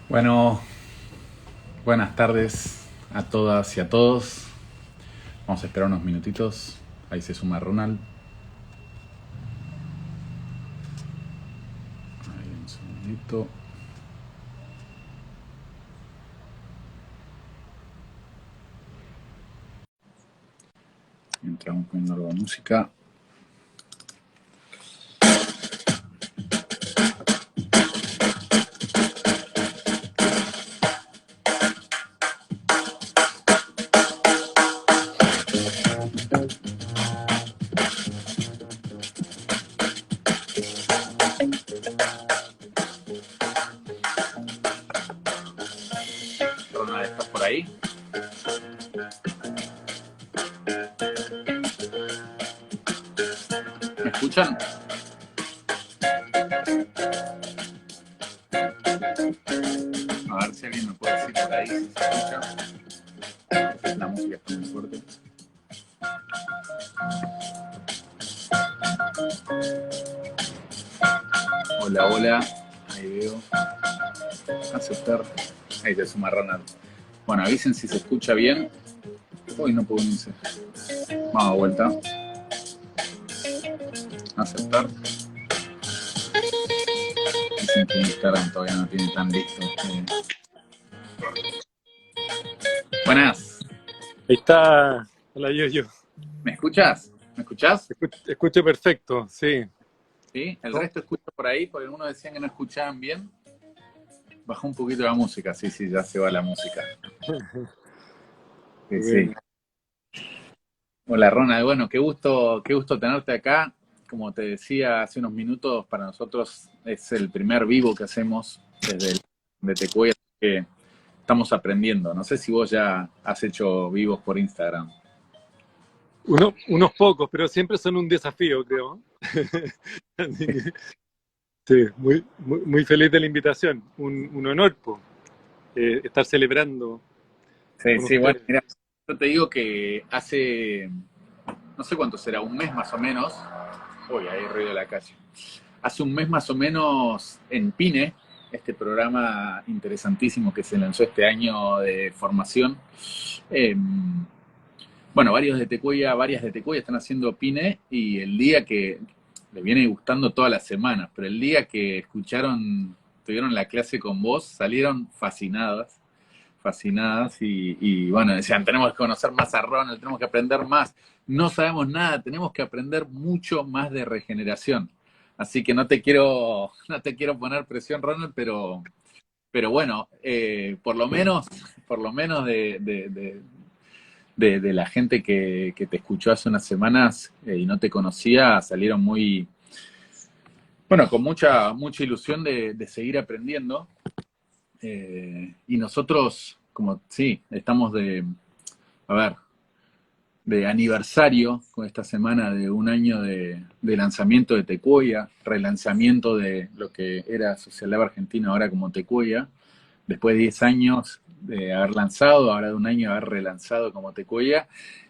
Bueno, buenas tardes a todas y a todos. Vamos a esperar unos minutitos. Ahí se suma Ronald. Ahí un segundito. Entramos poniendo algo de música. Ronald, ¿estás por ahí? ¿Me escuchan? A ver si alguien me puede decir por ahí si se escucha. La música está muy fuerte. Hola, hola. Ahí veo. Aceptar. Ahí se suma Ronald. Bueno, avisen si se escucha bien. Hoy no puedo unirse. Vamos a vuelta. Aceptar. Dicen que Instagram todavía no tiene tan listo. Buenas. Ahí está. Hola, yo. ¿Me escuchas? ¿Me escuchás? Escucho perfecto, sí. ¿Sí? El ¿No? resto escucho por ahí, porque algunos decían que no escuchaban bien. Bajó un poquito la música, sí, ya se va la música. Sí, sí. Bueno. Hola Ronald, bueno, qué gusto tenerte acá. Como te decía hace unos minutos, para nosotros es el primer vivo que hacemos desde el de Tecuy, así que estamos aprendiendo. No sé si vos ya has hecho vivos por Instagram. Unos pocos, pero siempre son un desafío, creo. Así que, sí, muy feliz de la invitación. Un honor, po, estar celebrando Sí, con sí, bueno, ustedes. mira, yo te digo que hace, no sé cuánto será, un mes más o menos. Uy, hay ruido de la calle. Hace un mes más o menos en Pine, este programa interesantísimo que se lanzó este año de formación. eh, bueno, varias de Tecuya están haciendo Pine y el día que le viene gustando todas las semanas, pero el día que tuvieron la clase con vos, salieron fascinadas y bueno, decían, tenemos que conocer más a Ronald, tenemos que aprender más. No sabemos nada, tenemos que aprender mucho más de regeneración. Así que no te quiero poner presión, Ronald, pero bueno, por lo menos de la gente que te escuchó hace unas semanas y no te conocía, salieron bueno, con mucha ilusión de seguir aprendiendo. Y nosotros, como sí, estamos a ver, de aniversario con esta semana de un año de lanzamiento de Tecuoya, relanzamiento de lo que era Social Lab Argentina ahora como Tecuoya, después de 10 años de haber lanzado, ahora de un año de haber relanzado como Tecuoya,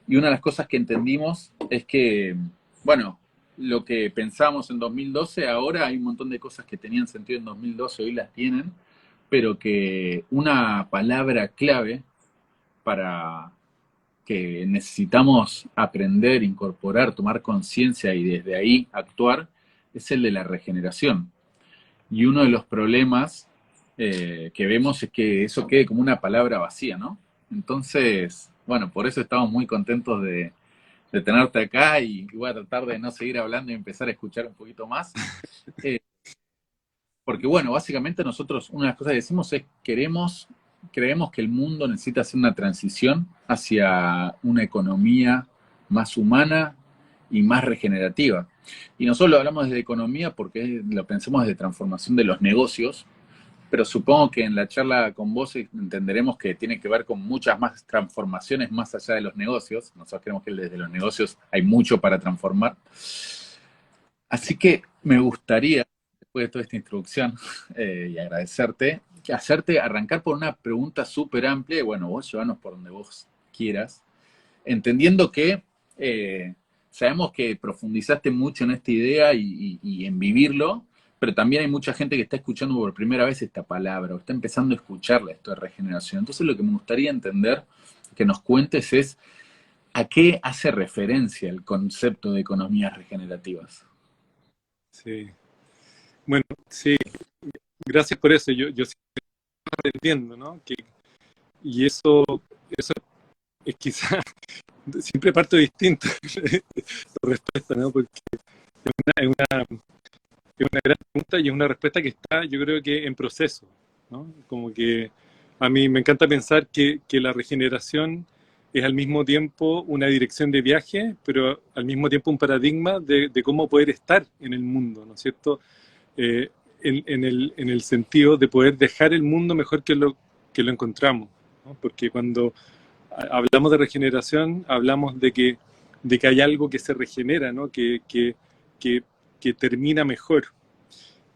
y una de las cosas que entendimos es que, bueno, lo que pensábamos en 2012, ahora hay un montón de cosas que tenían sentido en 2012, hoy las tienen, pero que una palabra clave para que necesitamos aprender, incorporar, tomar conciencia y desde ahí actuar, es el de la regeneración. Y uno de los problemas que vemos es que eso quede como una palabra vacía, ¿no? Entonces, bueno, por eso estamos muy contentos de tenerte acá y voy a tratar de no seguir hablando y empezar a escuchar un poquito más. Eh, Porque bueno, básicamente nosotros una de las cosas que decimos es creemos que el mundo necesita hacer una transición hacia una economía más humana y más regenerativa. Y nosotros lo hablamos desde economía porque lo pensamos desde transformación de los negocios, pero supongo que en la charla con vos entenderemos que tiene que ver con muchas más transformaciones más allá de los negocios. Nosotros creemos que desde los negocios hay mucho para transformar. Así que me gustaría, después de toda esta introducción y agradecerte, hacerte arrancar por una pregunta súper amplia y bueno, vos llevanos por donde vos quieras, entendiendo que sabemos que profundizaste mucho en esta idea y en vivirlo, pero también hay mucha gente que está escuchando por primera vez esta palabra, o está empezando a escucharla, esto de regeneración. Entonces lo que me gustaría entender, que nos cuentes, es a qué hace referencia el concepto de economías regenerativas. Sí. Bueno, sí, gracias por eso. Yo siempre estoy aprendiendo, ¿no? Y eso es quizás, siempre parto distinto la respuesta, ¿no? Porque es una, es una gran pregunta y es una respuesta que está, yo creo que en proceso, ¿no? Como que a mí me encanta pensar que la regeneración es al mismo tiempo una dirección de viaje, pero al mismo tiempo un paradigma de cómo poder estar en el mundo, ¿no es cierto? Eh, en el sentido de poder dejar el mundo mejor que lo encontramos, ¿no? Porque cuando hablamos de regeneración, hablamos de que hay algo que se regenera, ¿no? Que, que termina mejor.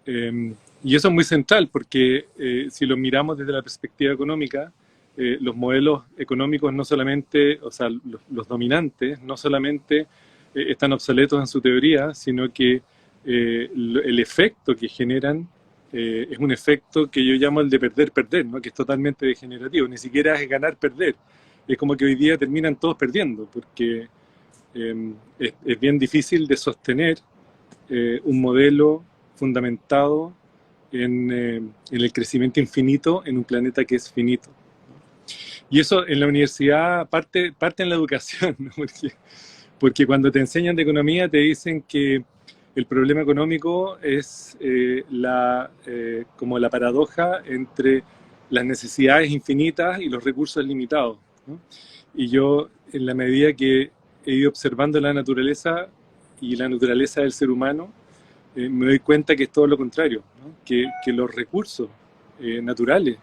Y eso es muy central porque si lo miramos desde la perspectiva económica, los modelos económicos no solamente, o sea, los dominantes, no solamente están obsoletos en su teoría, sino que el efecto que generan es un efecto que yo llamo el de perder-perder, ¿no? Que es totalmente degenerativo, ni siquiera es ganar-perder. Es como que hoy día terminan todos perdiendo, porque es bien difícil de sostener un modelo fundamentado en el crecimiento infinito en un planeta que es finito. Y eso en la universidad parte en la educación, ¿no? Porque cuando te enseñan de economía te dicen que el problema económico es como la paradoja entre las necesidades infinitas y los recursos limitados, ¿no? Y yo, en la medida que he ido observando la naturaleza y la naturaleza del ser humano, me doy cuenta que es todo lo contrario, ¿no? Que los recursos naturales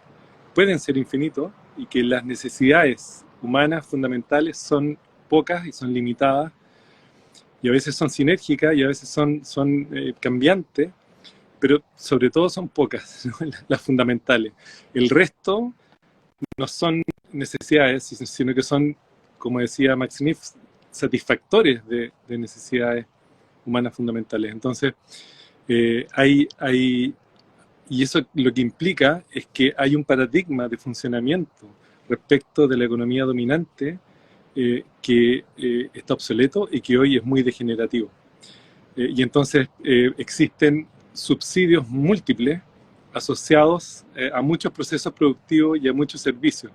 pueden ser infinitos y que las necesidades humanas fundamentales son pocas y son limitadas y a veces son sinérgicas y a veces son cambiantes, pero sobre todo son pocas, ¿no? Las fundamentales. El resto no son necesidades, sino que son, como decía Max Smith, satisfactores de necesidades humanas fundamentales. Entonces, y eso lo que implica es que hay un paradigma de funcionamiento respecto de la economía dominante que está obsoleto y que hoy es muy degenerativo. Y entonces existen subsidios múltiples asociados a muchos procesos productivos y a muchos servicios.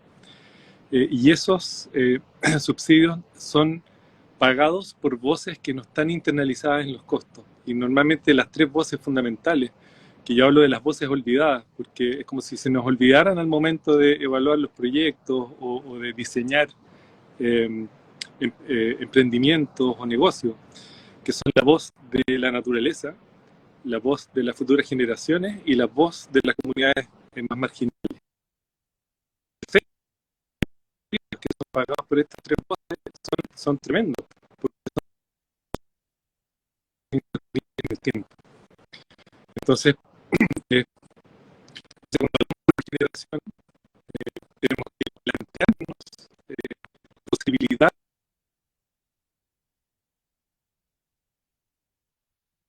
Y esos subsidios son pagados por voces que no están internalizadas en los costos. Y normalmente las tres voces fundamentales, que yo hablo de las voces olvidadas, porque es como si se nos olvidaran al momento de evaluar los proyectos o de diseñar eh, emprendimientos o negocios, que son la voz de la naturaleza, la voz de las futuras generaciones y la voz de las comunidades más marginales. Los efectos que son pagados por estas tres voces son tremendos, porque son en el tiempo. Entonces, según la generación, tenemos que plantearnos posibilidades.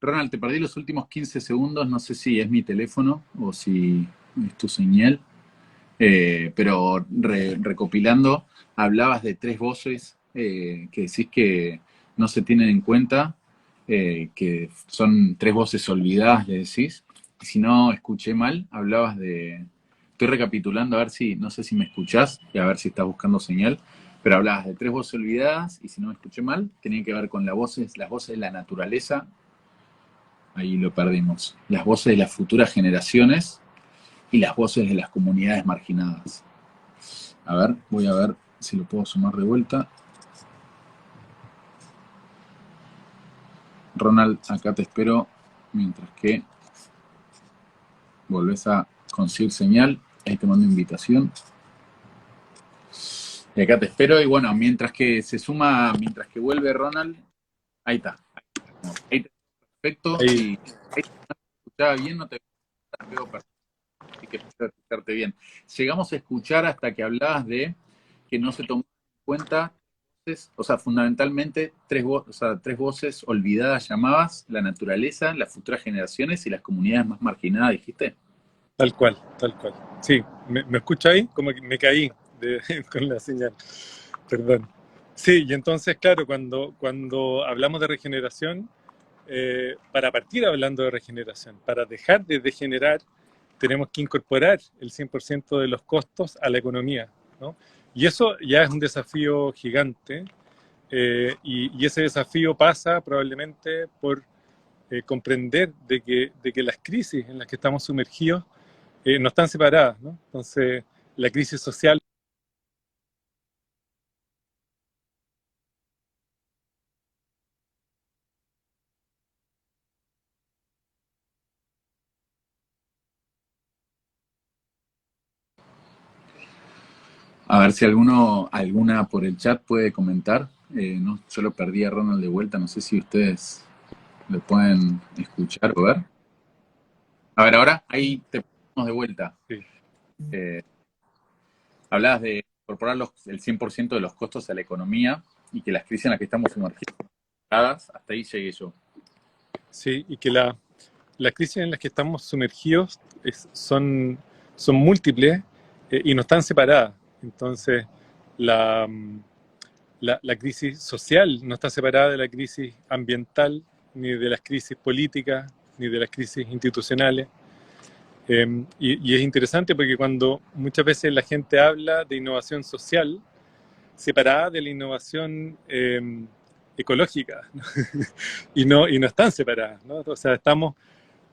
Ronald, te perdí los últimos 15 segundos, no sé si es mi teléfono o si es tu señal. Pero recopilando, hablabas de tres voces que decís que no se tienen en cuenta, que son tres voces olvidadas, le decís. Y si no escuché mal, hablabas de... Estoy recapitulando a ver si, no sé si me escuchás y a ver si estás buscando señal, pero hablabas de tres voces olvidadas y si no me escuché mal, tenía que ver con las voces de la naturaleza, ahí lo perdimos, las voces de las futuras generaciones y las voces de las comunidades marginadas. A ver, voy a ver si lo puedo sumar de vuelta. Ronald, acá te espero mientras que volvés a conseguir señal. Ahí te mando invitación. Y acá te espero. Y bueno, mientras que se suma, mientras que vuelve Ronald, ahí está. Ahí te perfecto. Ahí, Si ahí te escuchaba bien, no te veo perfecto. Así que espero escucharte bien. Llegamos a escuchar hasta que hablabas de que no se tomó en cuenta o sea, fundamentalmente o sea, tres voces olvidadas llamadas: la naturaleza, las futuras generaciones y las comunidades más marginadas, dijiste. Tal cual, tal cual. Sí, ¿me escucha ahí? Como que me caí con la señal. Perdón. Sí, y entonces, claro, cuando hablamos de regeneración, para partir hablando de regeneración, para dejar de degenerar, tenemos que incorporar el 100% de los costos a la economía, ¿no? Y eso ya es un desafío gigante, y ese desafío pasa probablemente por comprender de que las crisis en las que estamos sumergidos no están separadas, ¿no? Entonces, la crisis social. A ver si alguna por el chat puede comentar. No, yo lo perdí a Ronald de vuelta, no sé si ustedes lo pueden escuchar o ver. A ver, ahora, ahí te ponemos de vuelta. Sí. Hablabas de incorporar el 100% de los costos a la economía y que las crisis en las que estamos sumergidos, hasta ahí llegué yo. Sí, y que las crisis en las que estamos sumergidos son múltiples, y no están separadas. Entonces, la, la crisis social no está separada de la crisis ambiental, ni de las crisis políticas, ni de las crisis institucionales. Y es interesante porque cuando muchas veces la gente habla de innovación social, separada de la innovación ecológica, ¿no? y no están separadas, ¿no? O sea,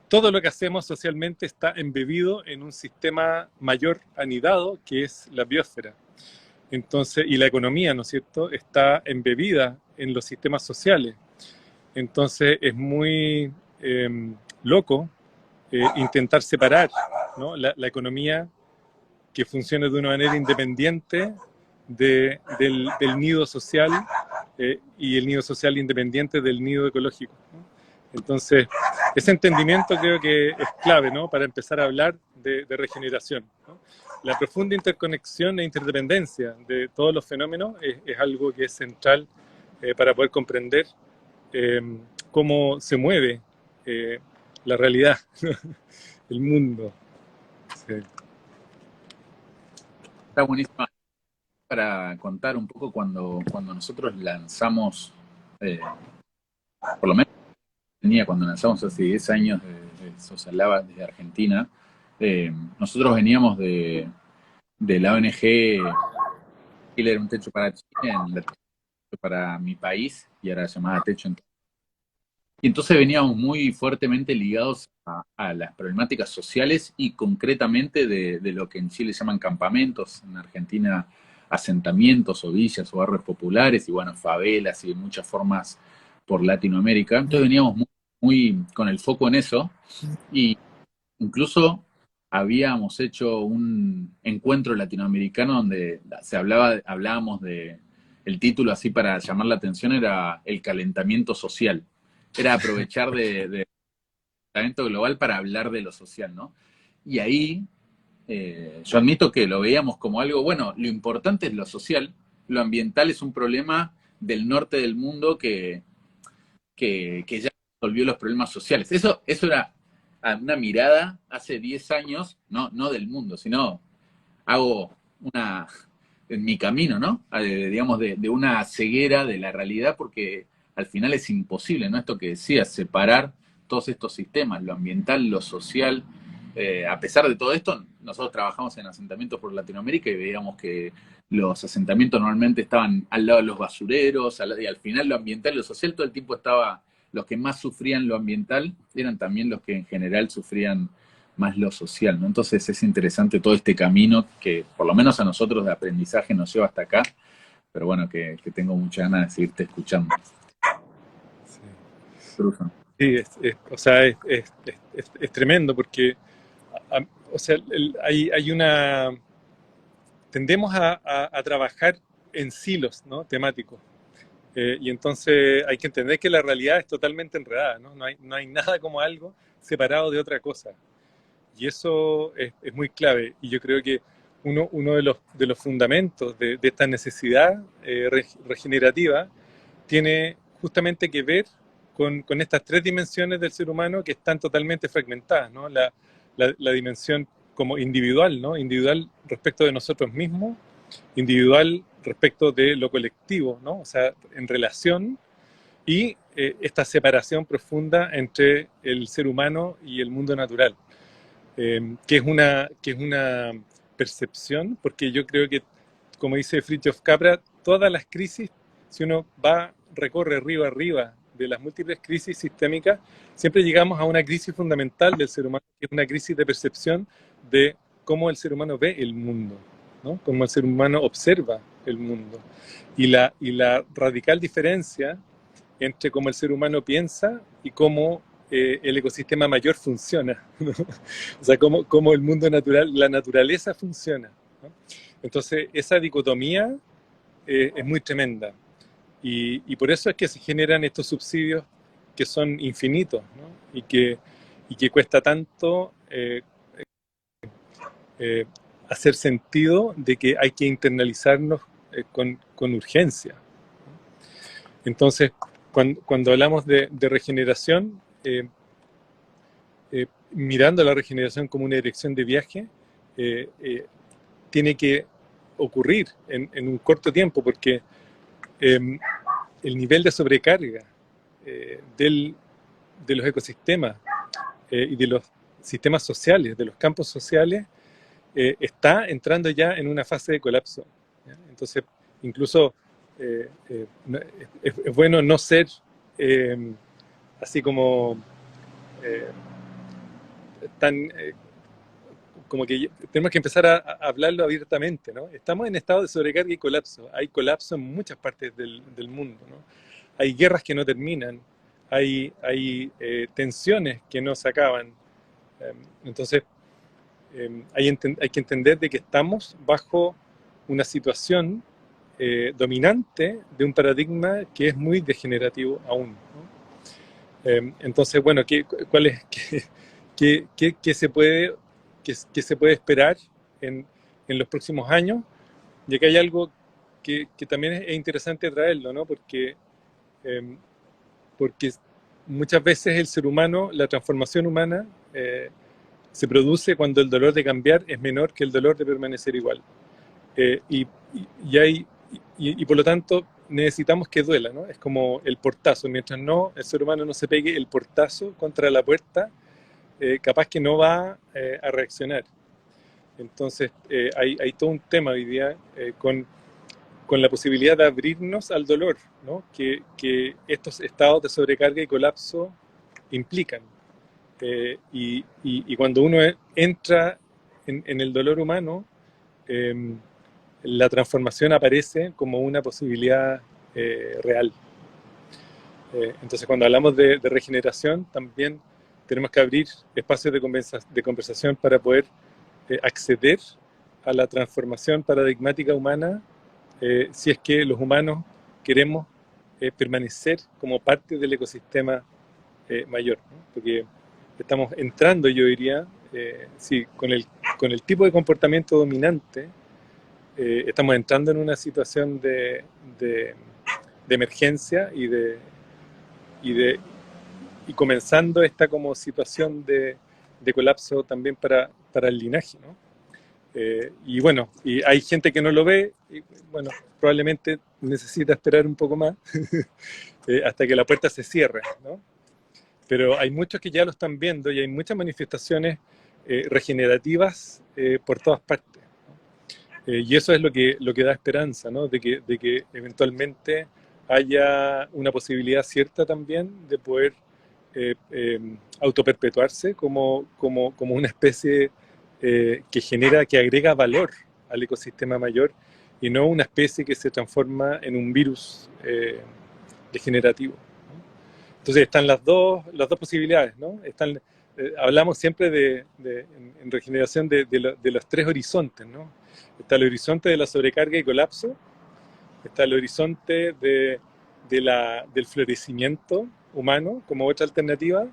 todo lo que hacemos socialmente está embebido en un sistema mayor anidado que es la biosfera. Entonces, y la economía, ¿no es cierto?, está embebida en los sistemas sociales. Entonces es muy loco intentar separar, ¿no?, la economía que funcione de una manera independiente del nido social, y el nido social independiente del nido ecológico, ¿no? Entonces, ese entendimiento creo que es clave, ¿no?, para empezar a hablar de regeneración, ¿no? La profunda interconexión e interdependencia de todos los fenómenos es algo que es central para poder comprender eh, cómo se mueve la realidad, el mundo. Sí. Está buenísimo para contar un poco cuando nosotros lanzamos, eh, por lo menos cuando lanzamos hace 10 años de Social Lab desde Argentina. Nosotros veníamos de la ONG Chile era un techo para Chile, en la techo para mi país, y ahora llamada Techo. Y entonces veníamos muy fuertemente ligados a las problemáticas sociales y concretamente de lo que en Chile llaman campamentos, en Argentina asentamientos o villas o barrios populares y bueno, favelas y de muchas formas por Latinoamérica. Entonces veníamos muy con el foco en eso, y incluso habíamos hecho un encuentro latinoamericano donde hablábamos el título así para llamar la atención era el calentamiento social. Era aprovechar del calentamiento global para hablar de lo social, ¿no? Y ahí yo admito que lo veíamos como algo, bueno, lo importante es lo social, lo ambiental es un problema del norte del mundo que ya resolvió los problemas sociales. Eso era una mirada hace 10 años, no del mundo, sino hago en mi camino, ¿no? Digamos, de una ceguera de la realidad, porque al final es imposible, ¿no? Esto que decías, separar todos estos sistemas, lo ambiental, lo social. A pesar de todo esto, nosotros trabajamos en asentamientos por Latinoamérica y veíamos que los asentamientos normalmente estaban al lado de los basureros, y al final lo ambiental y lo social todo el tiempo estaba, los que más sufrían lo ambiental eran también los que en general sufrían más lo social, ¿no? Entonces es interesante todo este camino que por lo menos a nosotros de aprendizaje nos lleva hasta acá, pero bueno, que tengo mucha ganas de seguirte escuchando. Sí, sí, o sea, es tremendo porque, o sea, hay una... Tendemos a trabajar en silos, ¿no?, temáticos. Y entonces hay que entender que la realidad es totalmente enredada, ¿no? No hay nada como algo separado de otra cosa. Y eso es muy clave. Y yo creo que uno de los fundamentos de esta necesidad regenerativa tiene justamente que ver con estas tres dimensiones del ser humano que están totalmente fragmentadas, ¿no? La dimensión como individual, ¿no? Individual respecto de nosotros mismos, individual respecto de lo colectivo, ¿no? O sea, en relación, y esta separación profunda entre el ser humano y el mundo natural, que es una percepción, porque yo creo que, como dice Fritjof Capra, todas las crisis, si uno recorre arriba de las múltiples crisis sistémicas, siempre llegamos a una crisis fundamental del ser humano, que es una crisis de percepción de cómo el ser humano ve el mundo, ¿no? Cómo el ser humano observa el mundo. Y la radical diferencia entre cómo el ser humano piensa y cómo el ecosistema mayor funciona, ¿no? O sea, cómo el mundo natural, la naturaleza funciona, ¿no? Entonces, esa dicotomía es muy tremenda. Y por eso es que se generan estos subsidios que son infinitos, ¿no? Y que cuesta tanto hacer sentido de que hay que internalizarnos con urgencia. Entonces, cuando hablamos de regeneración, mirando la regeneración como una dirección de viaje, tiene que ocurrir en un corto tiempo, porque el nivel de sobrecarga de los ecosistemas y de los sistemas sociales, de los campos sociales, está entrando ya en una fase de colapso, ¿ya? Entonces, incluso es bueno no ser así como tan... como que tenemos que empezar a hablarlo abiertamente, ¿no? Estamos en estado de sobrecarga y colapso. Hay colapso en muchas partes del mundo, ¿no? Hay guerras que no terminan, hay tensiones que no se acaban. Entonces, hay que entender de que estamos bajo una situación dominante de un paradigma que es muy degenerativo aún, ¿no? Entonces, bueno, ¿qué se puede esperar en los próximos años? Y acá hay algo que también es interesante traerlo, ¿no? Porque muchas veces el ser humano, la transformación humana, se produce cuando el dolor de cambiar es menor que el dolor de permanecer igual. Y por lo tanto necesitamos que duela, ¿no? Es como el portazo. Mientras el ser humano no se pegue el portazo contra la puerta, capaz que no va a reaccionar. Entonces hay todo un tema hoy día con la posibilidad de abrirnos al dolor, ¿no? que estos estados de sobrecarga y colapso implican. Y cuando uno entra en el dolor humano, la transformación aparece como una posibilidad real. Entonces, cuando hablamos de regeneración, también tenemos que abrir espacios de conversación para poder acceder a la transformación paradigmática humana, si es que los humanos queremos permanecer como parte del ecosistema mayor, ¿no? Porque estamos entrando, yo diría, sí, con el tipo de comportamiento dominante, estamos entrando en una situación de emergencia y comenzando esta como situación de colapso también para el linaje, ¿no? Y bueno, y hay gente que no lo ve, y bueno, probablemente necesita esperar un poco más hasta que la puerta se cierre, ¿no? Pero hay muchos que ya lo están viendo y hay muchas manifestaciones regenerativas por todas partes, ¿no? Y eso es lo que da esperanza, ¿no? De que eventualmente haya una posibilidad cierta también de poder autoperpetuarse como una especie que agrega valor al ecosistema mayor y no una especie que se transforma en un virus degenerativo, ¿no? Entonces están las dos posibilidades, ¿no? Hablamos siempre en regeneración de los tres horizontes, ¿no? Está el horizonte de la sobrecarga y colapso, está el horizonte del florecimiento humano como otra alternativa,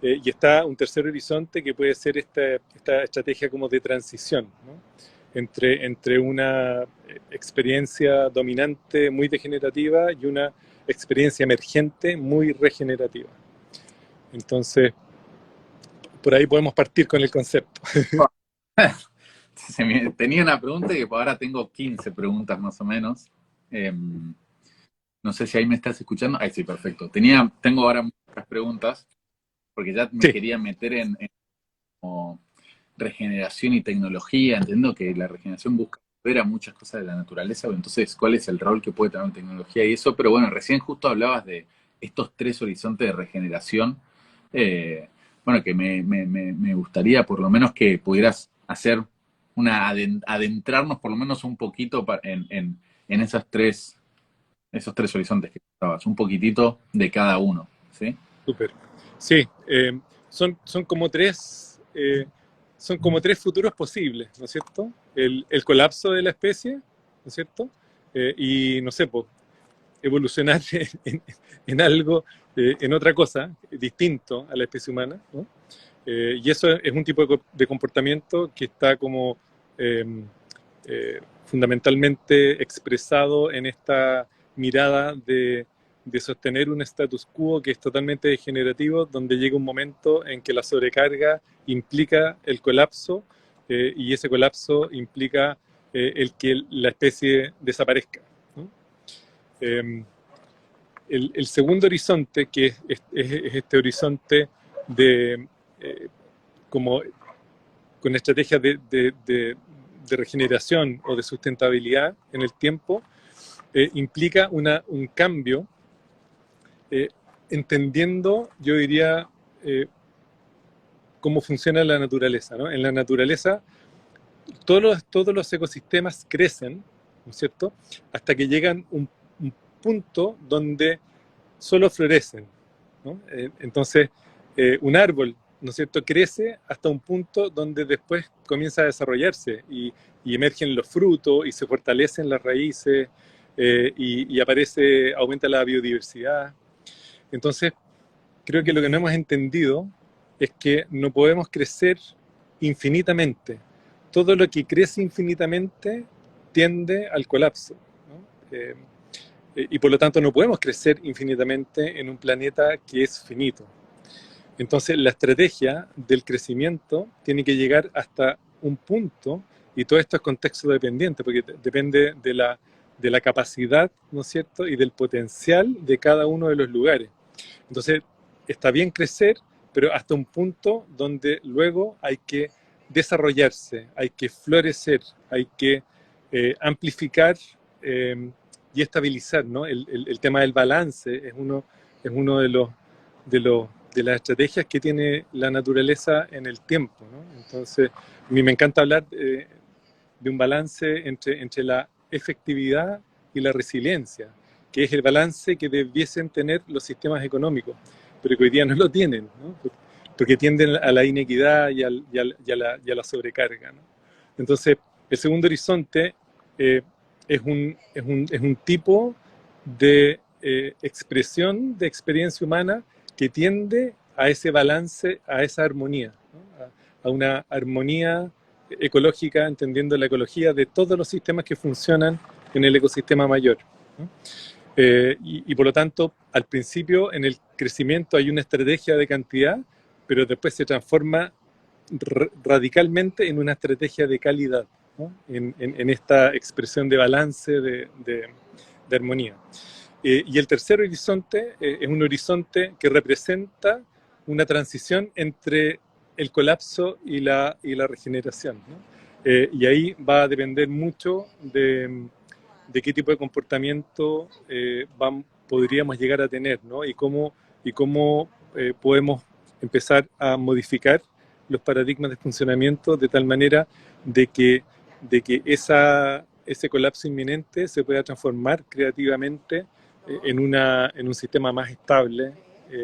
y está un tercer horizonte que puede ser esta estrategia como de transición, ¿no? entre una experiencia dominante muy degenerativa y una experiencia emergente muy regenerativa. Entonces, por ahí podemos partir con el concepto. Tenía una pregunta y ahora tengo 15 preguntas más o menos. No sé si ahí me estás escuchando. Ahí sí, perfecto. Tengo ahora muchas preguntas porque ya me Sí, quería meter en como regeneración y tecnología. Entiendo que la regeneración busca ver a muchas cosas de la naturaleza, entonces, ¿cuál es el rol que puede tener la tecnología y eso? Pero bueno, recién justo hablabas de estos tres horizontes de regeneración. Bueno, que me gustaría por lo menos que pudieras hacer adentrarnos por lo menos un poquito en esos tres horizontes que estabas, un poquitito de cada uno, ¿sí? súper. Sí, son como tres futuros posibles, ¿no es cierto? El colapso de la especie, ¿no es cierto? Y, no sé, pues, evolucionar en algo, en otra cosa, distinto a la especie humana, ¿no? Y eso es un tipo de comportamiento que está como eh, fundamentalmente expresado en esta mirada de sostener un status quo que es totalmente degenerativo, donde llega un momento en que la sobrecarga implica el colapso y ese colapso implica el que la especie desaparezca, ¿no? Eh, el segundo horizonte, que es este horizonte de como con estrategias de regeneración o de sustentabilidad en el tiempo, implica un cambio, eh, entendiendo, yo diría, cómo funciona la naturaleza, ¿no? En la naturaleza, todos los ecosistemas crecen, ¿no es cierto?, hasta que llegan un punto donde solo florecen, ¿no? Entonces, un árbol, ¿no es cierto?, crece hasta un punto donde después comienza a desarrollarse y emergen los frutos y se fortalecen las raíces y aumenta la biodiversidad. Entonces, creo que lo que no hemos entendido es que no podemos crecer infinitamente. Todo lo que crece infinitamente tiende al colapso, ¿no? Y por lo tanto no podemos crecer infinitamente en un planeta que es finito. Entonces la estrategia del crecimiento tiene que llegar hasta un punto, y todo esto es contexto dependiente, porque depende de la capacidad, ¿no es cierto?, y del potencial de cada uno de los lugares. Entonces está bien crecer, pero hasta un punto donde luego hay que desarrollarse, hay que florecer, hay que amplificar y estabilizar, ¿no? El tema del balance es uno de las estrategias que tiene la naturaleza en el tiempo, ¿no? Entonces, a mí me encanta hablar de un balance entre la efectividad y la resiliencia, que es el balance que debiesen tener los sistemas económicos, pero que hoy día no lo tienen, ¿no? Porque tienden a la inequidad y a la sobrecarga, ¿no? Entonces, el segundo horizonte eh, es un tipo de expresión de experiencia humana que tiende a ese balance, a esa armonía, ¿no? A una armonía ecológica, entendiendo la ecología de todos los sistemas que funcionan en el ecosistema mayor, ¿no? Y por lo tanto, al principio en el crecimiento hay una estrategia de cantidad, pero después se transforma radicalmente en una estrategia de calidad, ¿no? En esta expresión de balance, de armonía. Y el tercer horizonte es un horizonte que representa una transición entre el colapso y la regeneración, ¿no? Y ahí va a depender mucho de qué tipo de comportamiento podríamos llegar a tener, ¿no? Y cómo podemos empezar a modificar los paradigmas de funcionamiento de tal manera de que ese colapso inminente se pueda transformar creativamente en un sistema más estable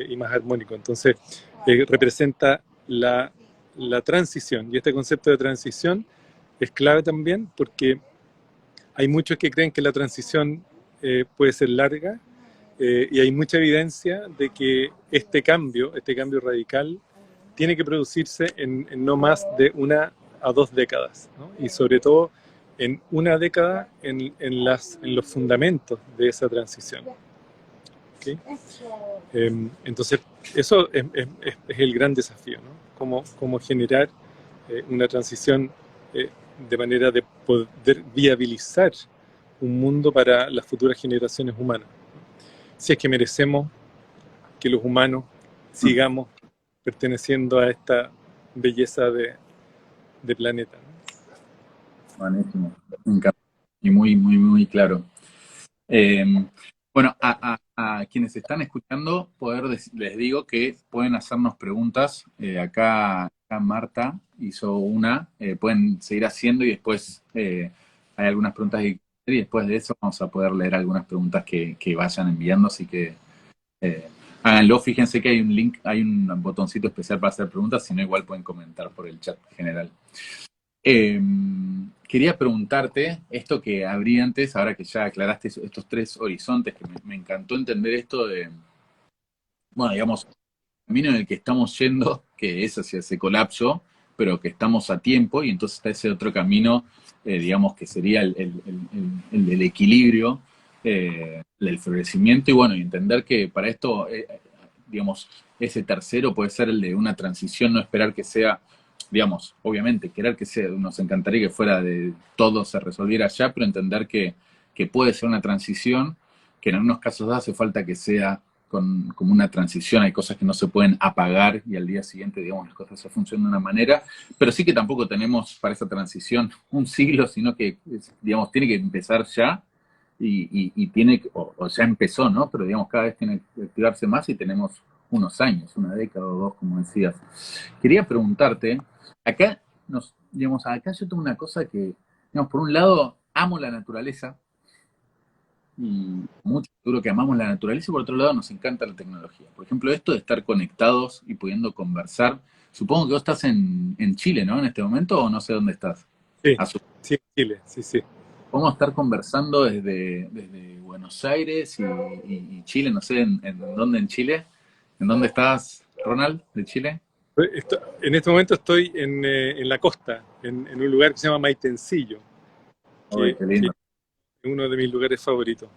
y más armónico. Entonces, representa la transición. Y este concepto de transición es clave también porque hay muchos que creen que la transición puede ser larga y hay mucha evidencia de que este cambio radical, tiene que producirse en no más de 1 a 2 décadas, ¿no? Y sobre todo en una década en los fundamentos de esa transición. ¿Okay? Entonces, eso es el gran desafío, ¿no? Cómo generar una transición de manera de poder viabilizar un mundo para las futuras generaciones humanas. Si es que merecemos que los humanos sigamos perteneciendo a esta belleza de planeta, ¿no? Buenísimo. Me encanta. Y muy, muy, muy claro. Eh, bueno, a quienes están escuchando, les digo que pueden hacernos preguntas. Acá Marta hizo una, pueden seguir haciendo y después hay algunas preguntas y después de eso vamos a poder leer algunas preguntas que vayan enviando, así que eh, háganlo. Fíjense que hay un link, hay un botoncito especial para hacer preguntas, si no igual pueden comentar por el chat general. Eh, Quería preguntarte esto que abrí antes, ahora que ya aclaraste estos tres horizontes, que me encantó entender esto de, bueno, digamos, el camino en el que estamos yendo, que es hacia ese colapso, pero que estamos a tiempo, y entonces está ese otro camino, digamos, que sería el del equilibrio, del florecimiento, y bueno, y entender que para esto, digamos, ese tercero puede ser el de una transición, no esperar que sea, digamos, obviamente, querer que sea, nos encantaría que fuera de todo se resolviera allá, pero entender que puede ser una transición, que en algunos casos hace falta que sea como una transición, hay cosas que no se pueden apagar y al día siguiente, digamos, las cosas se funcionan de una manera, pero sí que tampoco tenemos para esa transición un siglo, sino que, digamos, tiene que empezar ya y tiene, o ya empezó, ¿no? Pero digamos, cada vez tiene que activarse más y tenemos unos años, una década o dos, como decías. Quería preguntarte, acá, digamos, acá yo tengo una cosa que, digamos, por un lado, amo la naturaleza, y mucho seguro que amamos la naturaleza y por otro lado nos encanta la tecnología. Por ejemplo, esto de estar conectados y pudiendo conversar. Supongo que vos estás en Chile, ¿no? En este momento o no sé dónde estás. Sí, sí, Chile, sí, sí. Podemos estar conversando desde Buenos Aires y Chile, no sé en dónde en Chile. ¿En dónde estás, Ronald, de Chile? En este momento estoy en la costa, en un lugar que se llama Maitencillo, Uy, qué que lindo. es uno de mis lugares favoritos.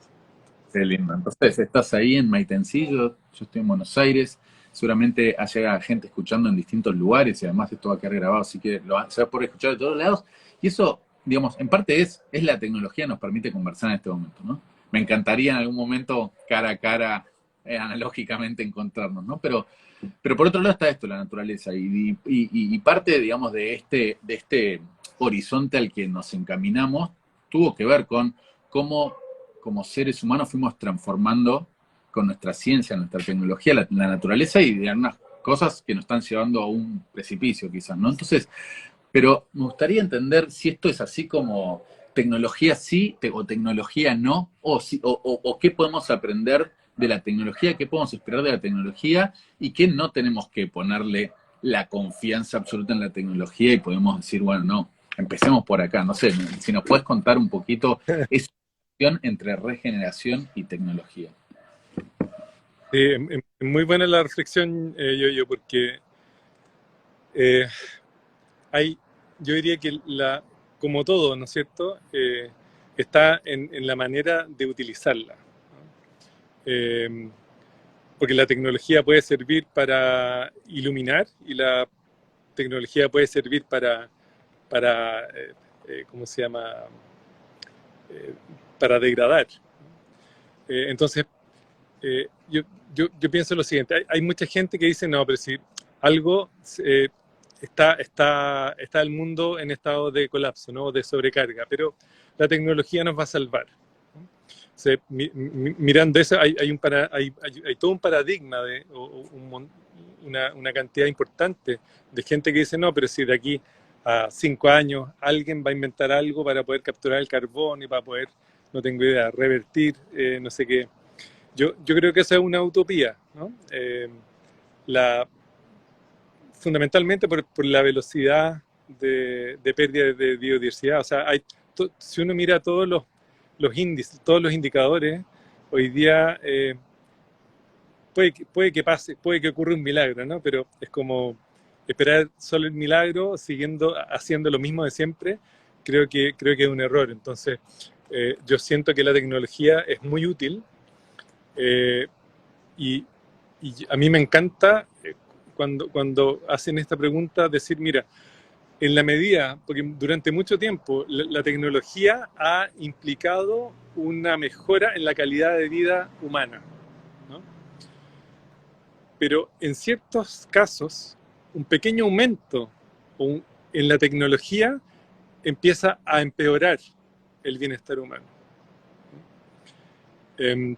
Qué lindo. Entonces, estás ahí en Maitencillo, yo estoy en Buenos Aires, seguramente haya gente escuchando en distintos lugares y además esto va a quedar grabado, así que se va a poder escuchar de todos lados. Y eso, digamos, en parte es la tecnología nos permite conversar en este momento, ¿no? Me encantaría en algún momento cara a cara, analógicamente encontrarnos, ¿no? Pero por otro lado está esto, la naturaleza, y parte, digamos, de este horizonte al que nos encaminamos tuvo que ver con cómo como seres humanos fuimos transformando con nuestra ciencia, nuestra tecnología, la naturaleza y de algunas cosas que nos están llevando a un precipicio quizás, ¿no? Entonces, pero me gustaría entender si esto es así como tecnología sí o tecnología no, o qué podemos aprender de la tecnología, qué podemos esperar de la tecnología y qué no tenemos que ponerle la confianza absoluta en la tecnología y podemos decir, bueno, no, empecemos por acá. No sé, si nos puedes contar un poquito esa relación entre regeneración y tecnología. Es muy buena la reflexión, yo, porque eh, hay, yo diría que como todo, ¿no es cierto? Está en la manera de utilizarla, ¿no? Porque la tecnología puede servir para iluminar y la tecnología puede servir para ¿cómo se llama? Eh, para degradar. Entonces, eh, yo, yo pienso lo siguiente, hay mucha gente que dice, no, pero si algo está el mundo en estado de colapso, ¿no? De sobrecarga, pero la tecnología nos va a salvar. O sea, mirando eso, hay todo un paradigma una cantidad importante de gente que dice, no, pero si de aquí a 5 años alguien va a inventar algo para poder capturar el carbón y para poder, no tengo idea, revertir no sé qué. Yo creo que esa es una utopía, ¿no? La, Fundamentalmente por la velocidad de pérdida de biodiversidad. O sea, si uno mira todos los índices, todos los indicadores, hoy día puede que pase, puede que ocurra un milagro, ¿no? Pero es como esperar solo el milagro, haciendo lo mismo de siempre, creo que es un error. Entonces, yo siento que la tecnología es muy útil, eh, y, y a mí me encanta cuando hacen esta pregunta decir, mira, en la medida, porque durante mucho tiempo la tecnología ha implicado una mejora en la calidad de vida humana, ¿no? Pero en ciertos casos, un pequeño aumento en la tecnología empieza a empeorar el bienestar humano. Eh,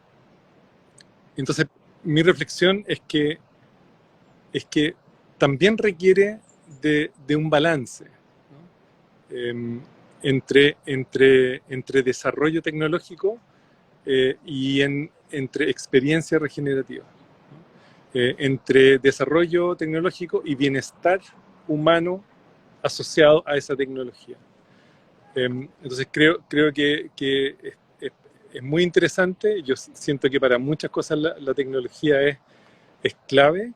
entonces, mi reflexión es que también requiere de un balance, ¿no? Entre desarrollo tecnológico y entre experiencia regenerativa, ¿no? Entre desarrollo tecnológico y bienestar humano asociado a esa tecnología. Entonces creo que es muy interesante. Yo siento que para muchas cosas la tecnología es clave,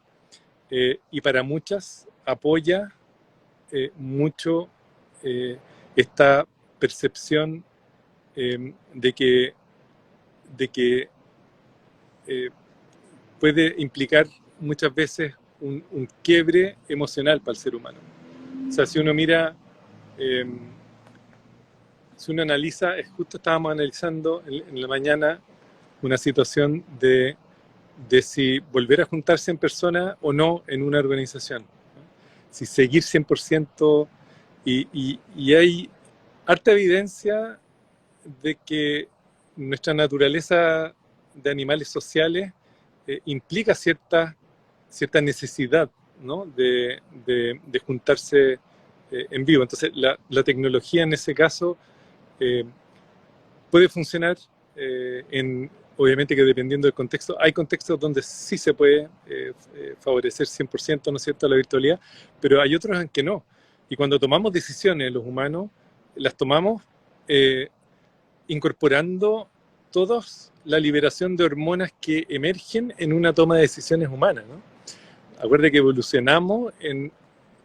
y para muchas apoya mucho esta percepción de que puede implicar muchas veces un quiebre emocional para el ser humano. O sea, si uno mira, eh, si uno analiza, justo estábamos analizando en la mañana una situación de si volver a juntarse en persona o no en una organización, ¿no? Si seguir 100%, y hay harta evidencia de que nuestra naturaleza de animales sociales implica cierta necesidad, ¿no? de juntarse en vivo. Entonces, la tecnología en ese caso eh, puede funcionar, obviamente que dependiendo del contexto. Hay contextos donde sí se puede favorecer 100%, ¿no es cierto?, la virtualidad, pero hay otros en que no. Y cuando tomamos decisiones los humanos, las tomamos eh, incorporando todos la liberación de hormonas que emergen en una toma de decisiones humanas, ¿no? Acuérdate que evolucionamos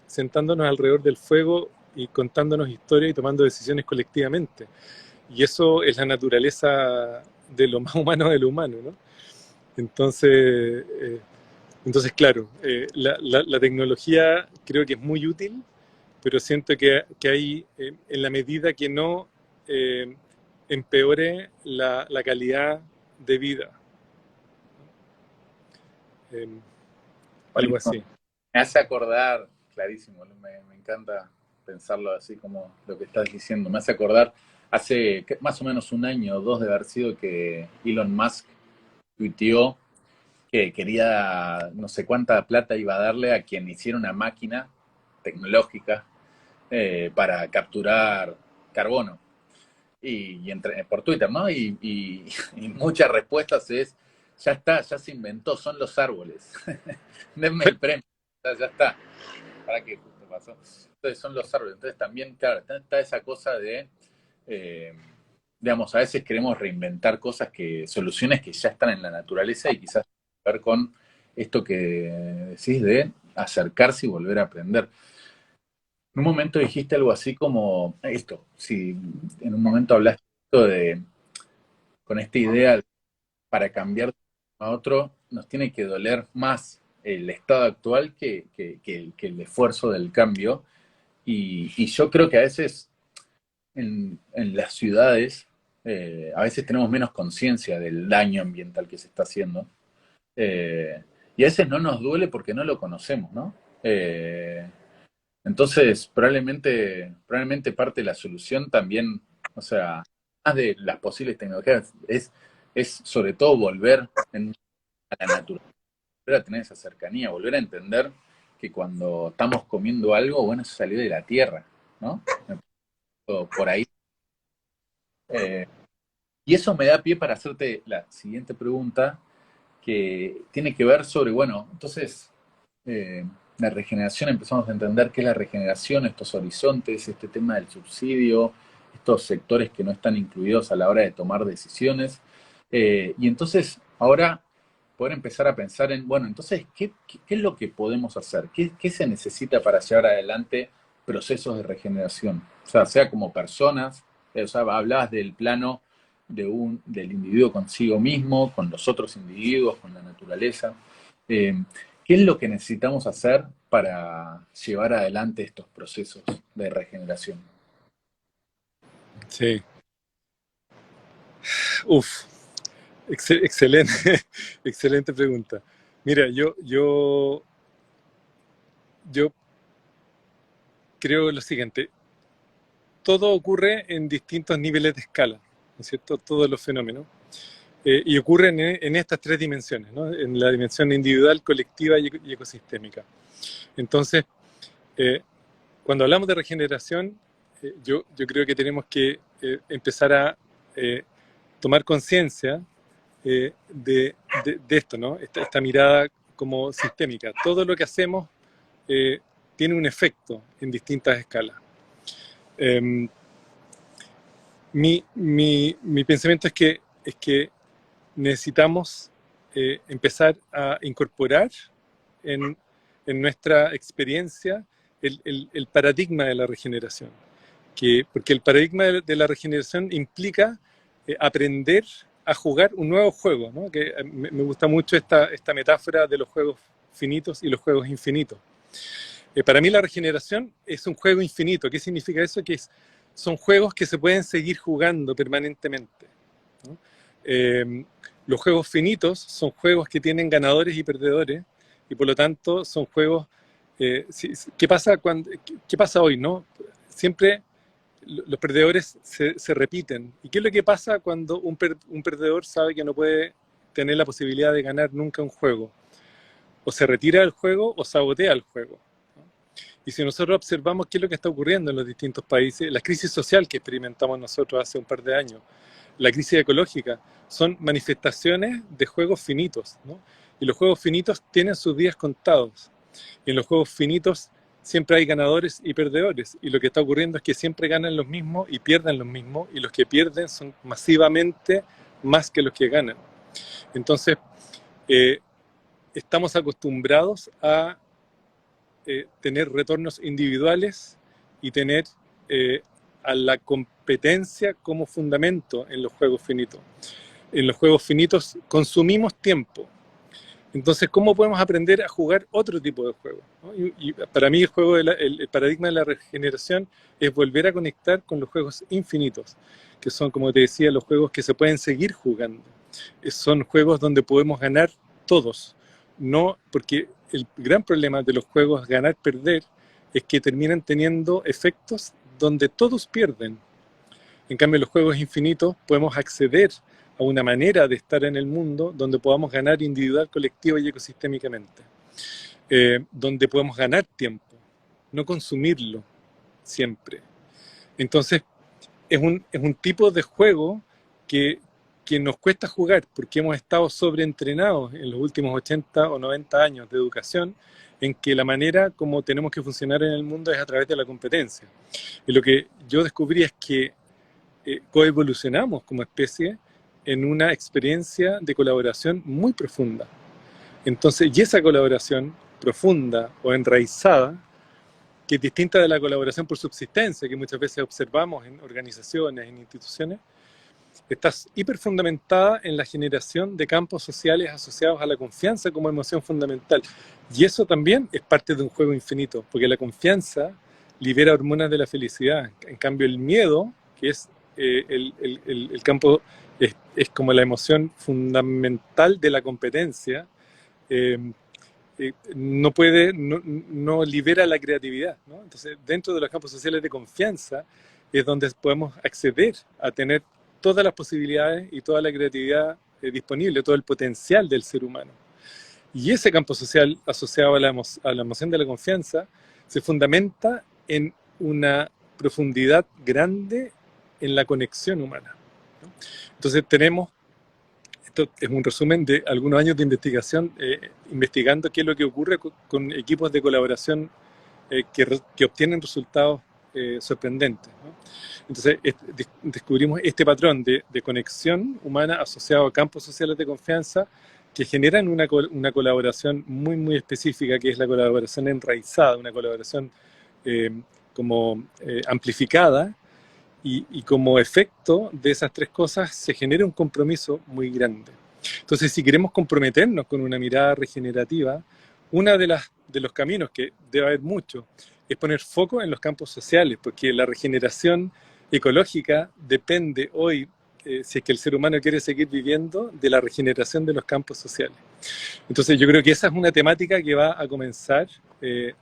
sentándonos alrededor del fuego y contándonos historias y tomando decisiones colectivamente. Y eso es la naturaleza de lo más humano de lo humano, ¿no? Entonces, claro, la tecnología creo que es muy útil, pero siento que hay, en la medida que no eh, empeore la calidad de vida. Eh, Algo así. Me hace acordar, clarísimo, me encanta pensarlo así como lo que estás diciendo, me hace acordar hace más o menos un año o dos de haber sido que Elon Musk tuiteó que quería no sé cuánta plata iba a darle a quien hiciera una máquina tecnológica para capturar carbono. Por Twitter, ¿no? Y muchas respuestas es, ya está, ya se inventó, son los árboles. Denme el premio, ya está. ¿Para qué justo pasó? Entonces son los árboles. Entonces también, claro, está esa cosa de, eh, digamos, a veces queremos reinventar soluciones que ya están en la naturaleza y quizás ver con esto que decís de acercarse y volver a aprender. En un momento dijiste algo así como esto, si en un momento hablaste con esta idea, para cambiar a otro, nos tiene que doler más el estado actual que el esfuerzo del cambio. Y yo creo que a veces en las ciudades, a veces tenemos menos conciencia del daño ambiental que se está haciendo. Y a veces no nos duele porque no lo conocemos, ¿no? Entonces, probablemente parte de la solución también, o sea, más de las posibles tecnologías, es sobre todo volver a la naturaleza, volver a tener esa cercanía, volver a entender que cuando estamos comiendo algo, bueno, eso salió de la tierra, ¿no? Por ahí. Eh, y eso me da pie para hacerte la siguiente pregunta, que tiene que ver sobre, bueno, entonces, la regeneración, empezamos a entender qué es la regeneración, estos horizontes, este tema del subsidio, estos sectores que no están incluidos a la hora de tomar decisiones. Y entonces, ahora poder empezar a pensar en, bueno, entonces, ¿qué es lo que podemos hacer? ¿Qué se necesita para llevar adelante procesos de regeneración? O sea como personas, o sea, hablabas del plano del individuo consigo mismo, con los otros individuos, con la naturaleza. Eh, ¿Qué es lo que necesitamos hacer para llevar adelante estos procesos de regeneración? Sí. Uf, excelente, excelente pregunta. Mira, yo creo lo siguiente, todo ocurre en distintos niveles de escala, ¿no es cierto? Todos los fenómenos. Y ocurren en estas tres dimensiones, ¿no? En la dimensión individual, colectiva y ecosistémica. Entonces, cuando hablamos de regeneración, yo creo que tenemos que empezar a tomar conciencia de esto, ¿no? Esta mirada como sistémica. Todo lo que hacemos eh, tiene un efecto en distintas escalas. Eh, mi pensamiento es que necesitamos empezar a incorporar en, en nuestra experiencia el paradigma de la regeneración. Porque el paradigma de la regeneración implica aprender a jugar un nuevo juego, ¿no? Que me gusta mucho esta metáfora de los juegos finitos y los juegos infinitos. Para mí la regeneración es un juego infinito. ¿Qué significa eso? Son juegos que se pueden seguir jugando permanentemente, ¿no? Los juegos finitos son juegos que tienen ganadores y perdedores, y por lo tanto son juegos... ¿qué pasa hoy, no? Siempre los perdedores se repiten. ¿Y qué es lo que pasa cuando un perdedor sabe que no puede tener la posibilidad de ganar nunca un juego? O se retira del juego o sabotea el juego, ¿no? Y si nosotros observamos qué es lo que está ocurriendo en los distintos países, la crisis social que experimentamos nosotros hace un par de años, la crisis ecológica, son manifestaciones de juegos finitos, ¿no? Y los juegos finitos tienen sus días contados. Y en los juegos finitos siempre hay ganadores y perdedores. Y lo que está ocurriendo es que siempre ganan los mismos y pierden los mismos. Y los que pierden son masivamente más que los que ganan. Entonces, estamos acostumbrados a tener retornos individuales y tener a la competencia como fundamento en los juegos finitos. En los juegos finitos consumimos tiempo. Entonces, ¿cómo podemos aprender a jugar otro tipo de juego, ¿no? Y para mí el paradigma de la regeneración es volver a conectar con los juegos infinitos, que son, como te decía, los juegos que se pueden seguir jugando. Son juegos donde podemos ganar todos. No, porque el gran problema de los juegos ganar-perder es que terminan teniendo efectos donde todos pierden. En cambio, en los juegos infinitos podemos acceder a una manera de estar en el mundo donde podamos ganar individual, colectivo y ecosistémicamente. Donde podemos ganar tiempo, no consumirlo siempre. Entonces, es un tipo de juego que nos cuesta jugar porque hemos estado sobreentrenados en los últimos 80 o 90 años de educación en que la manera como tenemos que funcionar en el mundo es a través de la competencia. Y lo que yo descubrí es que coevolucionamos como especie en una experiencia de colaboración muy profunda. Entonces, y esa colaboración profunda o enraizada, que es distinta de la colaboración por subsistencia que muchas veces observamos en organizaciones, en instituciones, está hiperfundamentada en la generación de campos sociales asociados a la confianza como emoción fundamental. Y eso también es parte de un juego infinito, porque la confianza libera hormonas de la felicidad. En cambio, el miedo, que es el campo, es como la emoción fundamental de la competencia, no libera la creatividad, ¿no? Entonces, dentro de los campos sociales de confianza es donde podemos acceder a tener todas las posibilidades y toda la creatividad disponible, todo el potencial del ser humano. Y ese campo social asociado a la emoción de la confianza se fundamenta en una profundidad grande en la conexión humana, ¿no? Entonces esto es un resumen de algunos años de investigación, investigando qué es lo que ocurre con equipos de colaboración que obtienen resultados sorprendentes, ¿no? Entonces descubrimos este patrón de conexión humana asociado a campos sociales de confianza que generan una colaboración muy, muy específica, que es la colaboración enraizada, una colaboración amplificada, y como efecto de esas tres cosas se genera un compromiso muy grande. Entonces, si queremos comprometernos con una mirada regenerativa, uno de los caminos, que debe haber mucho, es poner foco en los campos sociales, porque la regeneración ecológica depende hoy, si es que el ser humano quiere seguir viviendo, de la regeneración de los campos sociales. Entonces yo creo que esa es una temática que va a comenzar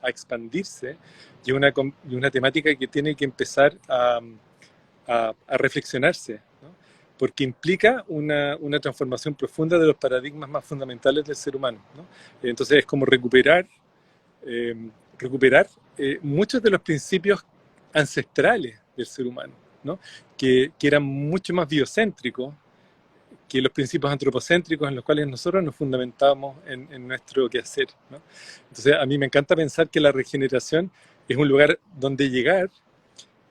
a expandirse, y una temática que tiene que empezar a reflexionarse, ¿no? Porque implica una transformación profunda de los paradigmas más fundamentales del ser humano, ¿no? Entonces es como eh, recuperar muchos de los principios ancestrales del ser humano, ¿no? Que eran mucho más biocéntricos que los principios antropocéntricos en los cuales nosotros nos fundamentamos en nuestro quehacer, ¿no? Entonces a mí me encanta pensar que la regeneración es un lugar donde llegar,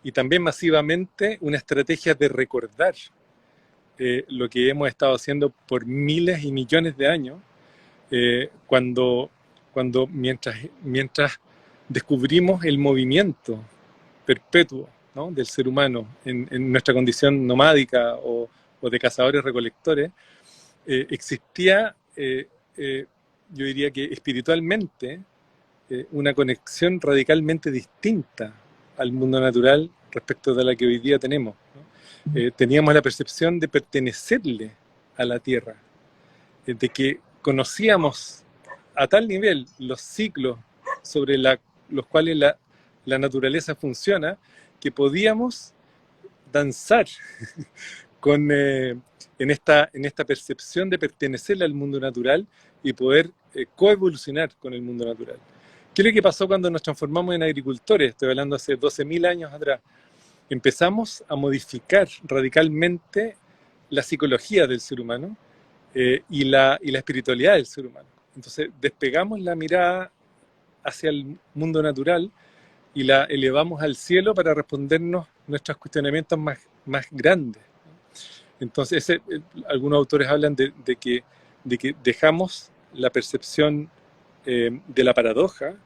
y también masivamente una estrategia de recordar lo que hemos estado haciendo por miles y millones de años, mientras descubrimos el movimiento perpetuo, ¿no?, del ser humano en nuestra condición nomádica o de cazadores-recolectores, existía, yo diría que espiritualmente, una conexión radicalmente distinta al mundo natural respecto de la que hoy día tenemos, ¿no? Teníamos la percepción de pertenecerle a la tierra, de que conocíamos a tal nivel los ciclos sobre los cuales la naturaleza funciona, que podíamos danzar en esta percepción de pertenecerle al mundo natural y poder coevolucionar con el mundo natural. ¿Qué es lo que pasó cuando nos transformamos en agricultores? Estoy hablando hace 12.000 años atrás. Empezamos a modificar radicalmente la psicología del ser humano, y la espiritualidad del ser humano. Entonces despegamos la mirada hacia el mundo natural y la elevamos al cielo para respondernos nuestros cuestionamientos más grandes. Entonces algunos autores hablan de que dejamos la percepción de la paradoja,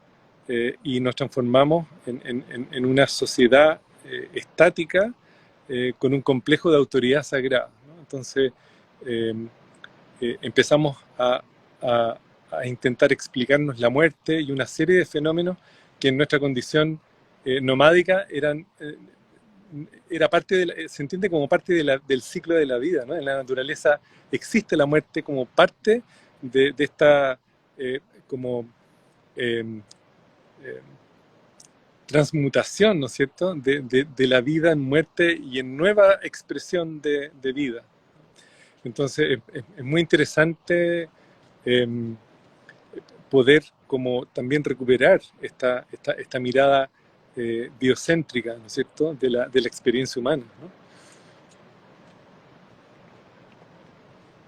y nos transformamos en una sociedad estática, con un complejo de autoridad sagrada, ¿no? Entonces empezamos a intentar explicarnos la muerte y una serie de fenómenos que en nuestra condición nomádica era se entiende como parte del ciclo de la vida, ¿no? En la naturaleza existe la muerte como parte de esta como eh, eh, transmutación, ¿no es cierto?, de la vida en muerte y en nueva expresión de vida. Entonces es muy interesante eh, poder como también recuperar esta mirada biocéntrica, ¿no es cierto?, de la experiencia humana, ¿no?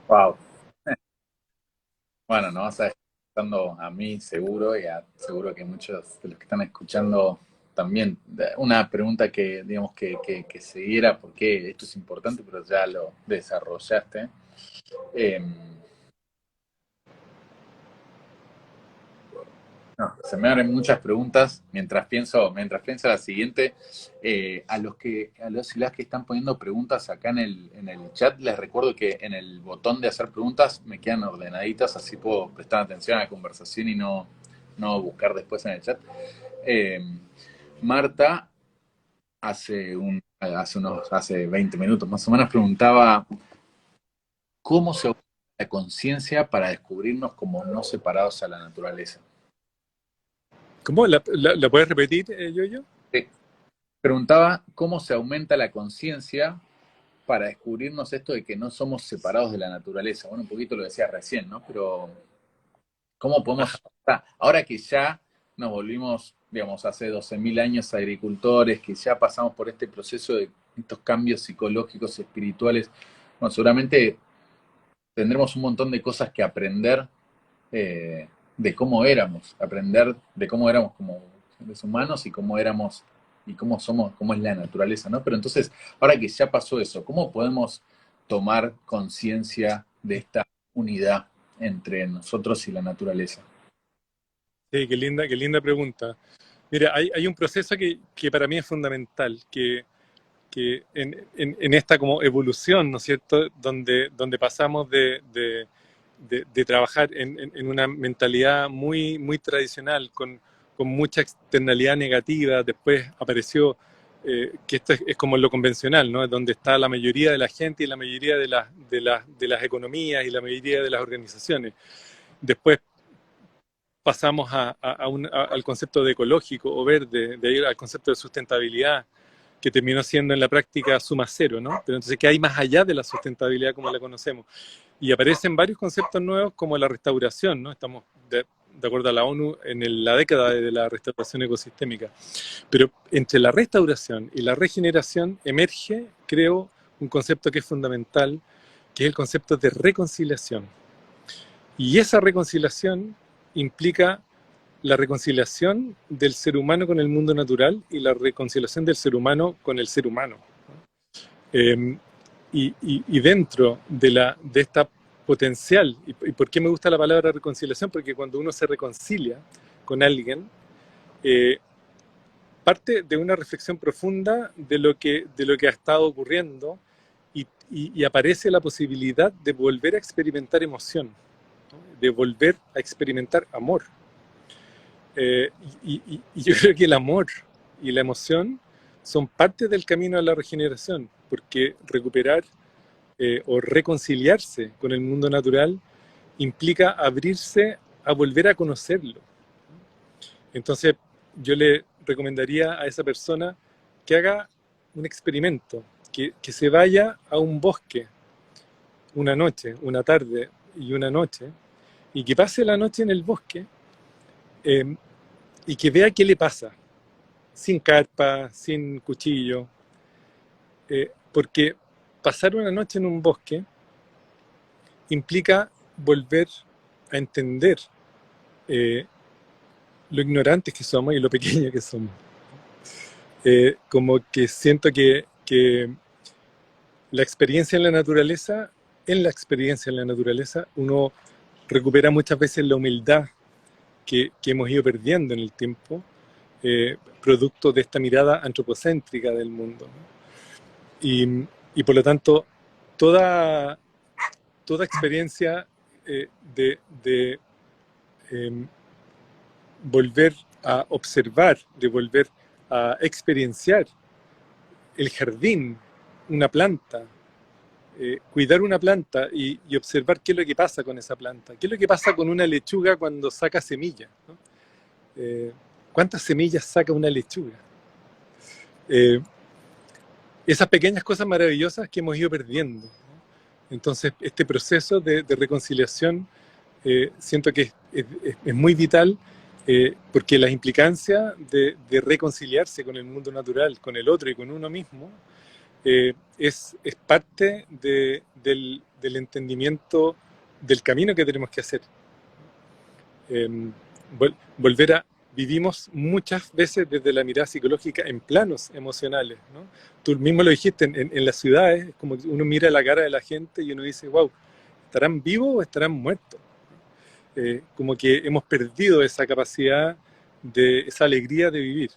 Wow. Bueno, nos vas a estar escuchando a mí seguro y seguro que muchos de los que están escuchando también. Una pregunta que, digamos, que siguiera, porque esto es importante, pero ya lo desarrollaste. Eh, no, se me abren muchas preguntas mientras pienso la siguiente. A los y las que están poniendo preguntas acá en el chat, les recuerdo que en el botón de hacer preguntas me quedan ordenaditas, así puedo prestar atención a la conversación y no buscar después en el chat. Eh, Marta, hace 20 minutos más o menos, preguntaba cómo se aumenta la conciencia para descubrirnos como no separados a la naturaleza. ¿Cómo? ¿La puedes repetir, Yoyo? Sí. Preguntaba cómo se aumenta la conciencia para descubrirnos esto de que no somos separados de la naturaleza. Bueno, un poquito lo decía recién, ¿no? Pero ¿cómo podemos, ahora que ya nos volvimos, digamos, hace 12.000 años agricultores, que ya pasamos por este proceso de estos cambios psicológicos, espirituales, bueno, seguramente tendremos un montón de cosas que aprender, de cómo éramos, aprender de cómo éramos como seres humanos y cómo éramos y cómo somos, cómo es la naturaleza, ¿no? Pero entonces, ahora que ya pasó eso, ¿cómo podemos tomar conciencia de esta unidad entre nosotros y la naturaleza? Sí, qué linda pregunta. Mira, hay un proceso que para mí es fundamental, que en esta como evolución, ¿no es cierto?, donde pasamos de trabajar en una mentalidad muy tradicional, con mucha externalidad negativa. Después apareció que esto es como lo convencional, ¿no?, donde está la mayoría de la gente y la mayoría de las economías y la mayoría de las organizaciones. Después pasamos al concepto de ecológico o verde, de ahí al concepto de sustentabilidad, que terminó siendo en la práctica suma cero, ¿no? Pero entonces, ¿qué hay más allá de la sustentabilidad como la conocemos? Y aparecen varios conceptos nuevos como la restauración, ¿no? Estamos, de acuerdo a la ONU, en la década de la restauración ecosistémica. Pero entre la restauración y la regeneración emerge, creo, un concepto que es fundamental, que es el concepto de reconciliación. Y esa reconciliación implica la reconciliación del ser humano con el mundo natural y la reconciliación del ser humano con el ser humano. Eh, y dentro de esta potencial, y por qué me gusta la palabra reconciliación, porque cuando uno se reconcilia con alguien, parte de una reflexión profunda de lo que ha estado ocurriendo y aparece la posibilidad de volver a experimentar emoción, ¿no?, de volver a experimentar amor. Y yo creo que el amor y la emoción son parte del camino a la regeneración, porque recuperar o reconciliarse con el mundo natural implica abrirse a volver a conocerlo. Entonces, yo le recomendaría a esa persona que haga un experimento, que se vaya a un bosque una noche, una tarde y una noche, y que pase la noche en el bosque y que vea qué le pasa, sin carpa, sin cuchillo, porque pasar una noche en un bosque implica volver a entender lo ignorantes que somos y lo pequeños que somos. Como que siento que la experiencia en la naturaleza, uno recupera muchas veces la humildad que hemos ido perdiendo en el tiempo, producto de esta mirada antropocéntrica del mundo, ¿no? Y por lo tanto, toda experiencia de volver a observar, de volver a experienciar el jardín, una planta, cuidar una planta y observar qué es lo que pasa con esa planta, qué es lo que pasa con una lechuga cuando saca semillas, ¿no? ¿Cuántas semillas saca una lechuga? Esas pequeñas cosas maravillosas que hemos ido perdiendo, ¿no? Entonces, este proceso de reconciliación siento que es muy vital, porque las implicancias de reconciliarse con el mundo natural, con el otro y con uno mismo, es parte del entendimiento del camino que tenemos que hacer. Volver a... Vivimos muchas veces desde la mirada psicológica en planos emocionales, ¿no? Tú mismo lo dijiste, en las ciudades, como que uno mira la cara de la gente y uno dice, wow, ¿estarán vivos o estarán muertos? Como que hemos perdido esa capacidad, esa alegría de vivir,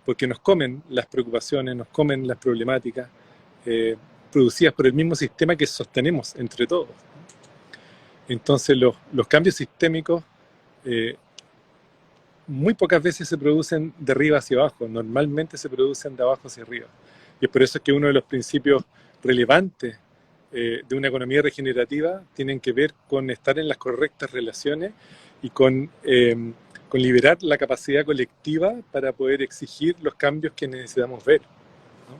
porque nos comen las preocupaciones, nos comen las problemáticas, producidas por el mismo sistema que sostenemos entre todos. Entonces los cambios sistémicos muy pocas veces se producen de arriba hacia abajo, normalmente se producen de abajo hacia arriba. Y es por eso que uno de los principios relevantes de una economía regenerativa tienen que ver con estar en las correctas relaciones y con liberar la capacidad colectiva para poder exigir los cambios que necesitamos ver, ¿no?,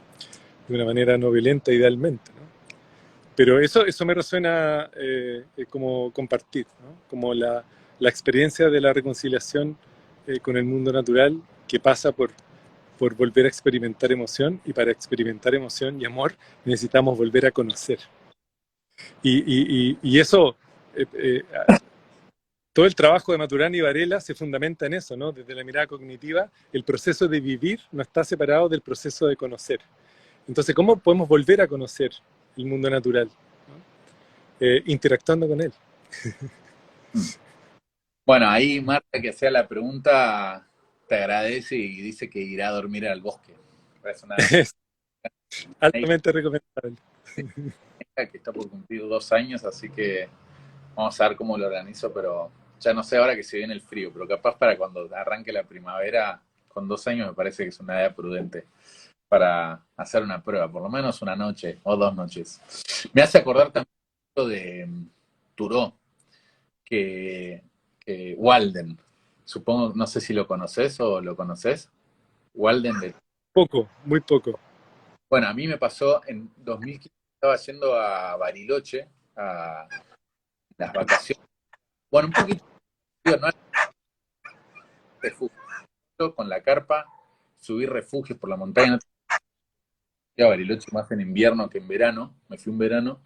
de una manera no violenta, idealmente, ¿no? Pero eso me resuena como compartir, ¿no?, como la experiencia de la reconciliación con el mundo natural, que pasa por volver a experimentar emoción, y para experimentar emoción y amor necesitamos volver a conocer. Y eso, todo el trabajo de Maturana y Varela se fundamenta en eso, ¿no? Desde la mirada cognitiva, el proceso de vivir no está separado del proceso de conocer. Entonces, ¿cómo podemos volver a conocer el mundo natural? ¿No? Interactuando con él. Bueno, ahí Marta, que hacía la pregunta, te agradece y dice que irá a dormir al bosque. Es una Es hija altamente recomendable. que está por cumplir 2 años, así que vamos a ver cómo lo organizo, pero ya no sé ahora que se viene el frío, pero capaz para cuando arranque la primavera, con 2 años me parece que es una edad prudente para hacer una prueba, por lo menos una noche o 2 noches. Me hace acordar también de Turó, que Walden, supongo, no sé si lo conoces o lo conoces, Walden de... Poco, muy poco. Bueno, a mí me pasó en 2015, estaba yendo a Bariloche, a las vacaciones, bueno, un poquito, no refugio, con la carpa, subí refugios por la montaña, a Bariloche más en invierno que en verano, me fui un verano,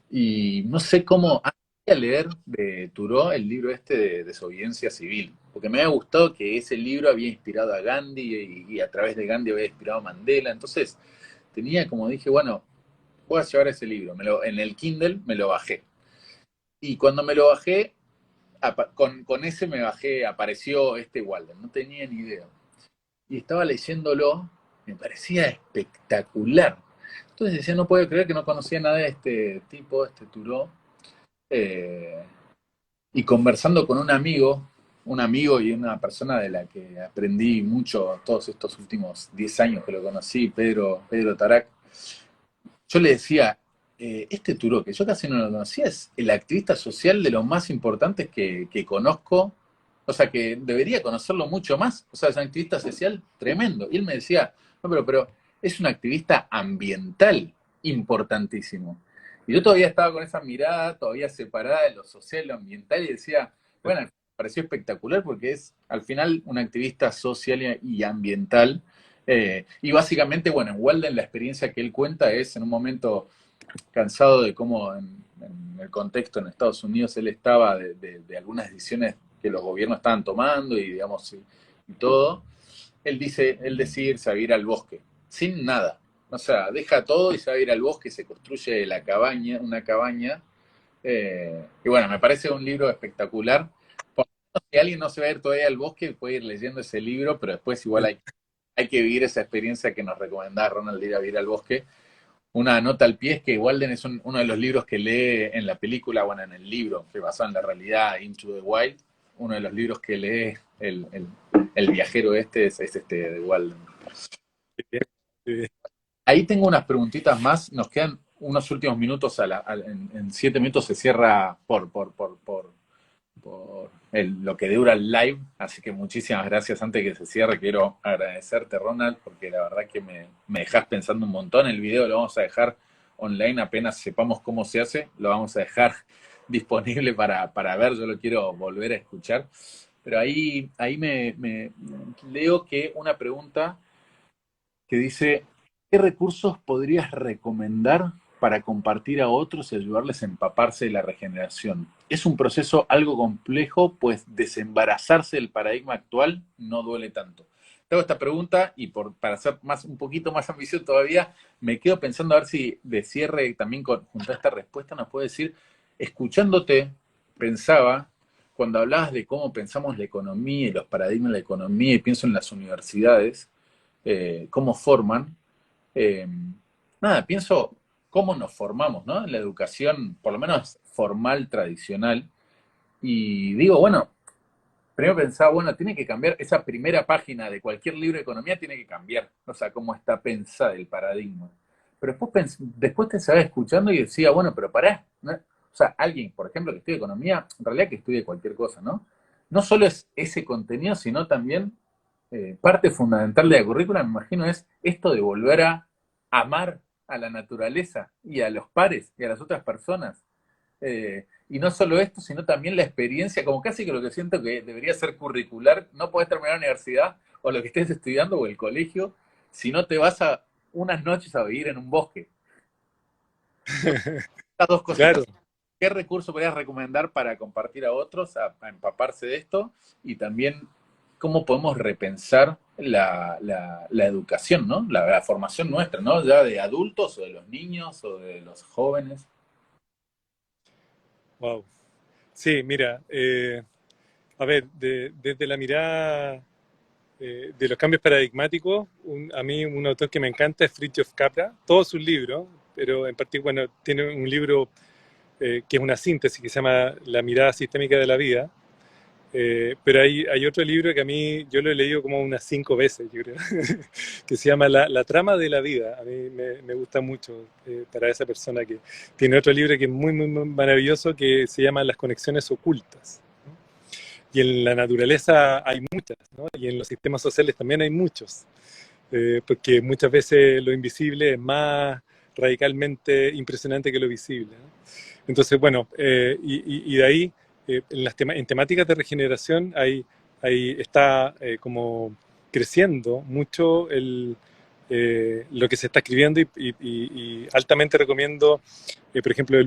y no sé cómo, a leer de Turó el libro este de Desobediencia Civil, porque me había gustado que ese libro había inspirado a Gandhi y a través de Gandhi había inspirado a Mandela, entonces tenía como dije, bueno, voy a llevar ese libro, en el Kindle me lo bajé, y cuando me lo bajé, con ese me bajé, apareció este Walden, no tenía ni idea, y estaba leyéndolo, me parecía espectacular. Entonces decía, no puedo creer que no conocía nada de este tipo, este Turó. Eh, y conversando con un amigo y una persona de la que aprendí mucho todos estos últimos 10 años que lo conocí, Pedro Tarac, yo le decía, este Turó, que yo casi no lo conocía, es el activista social de los más importantes que conozco, o sea, que debería conocerlo mucho más, o sea, es un activista social tremendo. Y él me decía, no, pero es un activista ambiental importantísimo. Y yo todavía estaba con esa mirada, todavía separada de lo social y lo ambiental, y decía, bueno, me pareció espectacular porque es al final un activista social y ambiental y básicamente, bueno, en Walden la experiencia que él cuenta es en un momento cansado de cómo en el contexto en Estados Unidos él estaba de algunas decisiones que los gobiernos estaban tomando y digamos y todo, él decide irse a vivir al bosque, sin nada. O sea, deja todo y se va a ir al bosque, se construye la cabaña, una cabaña. Y bueno, me parece un libro espectacular. Por lo menos si alguien no se va a ir todavía al bosque, puede ir leyendo ese libro, pero después igual hay que vivir esa experiencia que nos recomendaba Ronald de ir a vivir al bosque. Una nota al pie es que Walden es uno de los libros que lee en la película, bueno, en el libro, que basado en la realidad, Into the Wild, uno de los libros que lee el viajero este es este de Walden. Sí. Ahí tengo unas preguntitas más, nos quedan unos últimos minutos, en 7 minutos se cierra por lo que dura el live, así que muchísimas gracias. Antes de que se cierre, quiero agradecerte, Ronald, porque la verdad que me dejas pensando un montón. El video lo vamos a dejar online apenas sepamos cómo se hace, lo vamos a dejar disponible para ver, yo lo quiero volver a escuchar. Pero ahí me leo que una pregunta que dice, ¿qué recursos podrías recomendar para compartir a otros y ayudarles a empaparse de la regeneración? Es un proceso algo complejo, pues desembarazarse del paradigma actual no duele tanto. Te hago esta pregunta y para ser un poquito más ambicioso todavía, me quedo pensando a ver si de cierre también junto a esta respuesta nos puede decir, escuchándote, pensaba, cuando hablabas de cómo pensamos la economía y los paradigmas de la economía, y pienso en las universidades, cómo forman. Eh, nada, pienso cómo nos formamos, ¿no? En la educación, por lo menos formal, tradicional. Y digo, bueno, primero pensaba, bueno, tiene que cambiar, esa primera página de cualquier libro de economía tiene que cambiar, o sea, cómo está pensada el paradigma. Pero después te estaba escuchando y decía, bueno, pero pará, ¿no? O sea, alguien, por ejemplo, que estudie economía, en realidad que estudie cualquier cosa, ¿no? No solo es ese contenido, sino también parte fundamental de la currícula, me imagino, es esto de volver a amar a la naturaleza y a los pares y a las otras personas. Y no solo esto, sino también la experiencia, como casi que lo que siento que debería ser curricular, no podés terminar la universidad o lo que estés estudiando o el colegio, si no te vas a unas noches a vivir en un bosque. Estas dos Claro. cositas. ¿Qué recurso podrías recomendar para compartir a otros, a empaparse de esto? Y también, ¿cómo podemos repensar la educación, ¿no? La formación nuestra, ¿no? Ya de adultos o de los niños o de los jóvenes. Wow. Sí, mira, a ver, desde la mirada de los cambios paradigmáticos, a mí un autor que me encanta es Fritjof Capra, todos sus libros, pero en particular, bueno, tiene un libro que es una síntesis que se llama La mirada sistémica de la vida. Pero hay otro libro que a mí, yo lo he leído como unas 5 veces, yo creo, que se llama La trama de la vida. A mí me gusta mucho para esa persona que tiene otro libro que es muy, muy, muy maravilloso que se llama Las conexiones ocultas, ¿no? Y en la naturaleza hay muchas, ¿no? Y en los sistemas sociales también hay muchos, porque muchas veces lo invisible es más radicalmente impresionante que lo visible, ¿no? Entonces, bueno, y de ahí, en temáticas de regeneración, ahí está como creciendo mucho lo que se está escribiendo y altamente recomiendo, por ejemplo,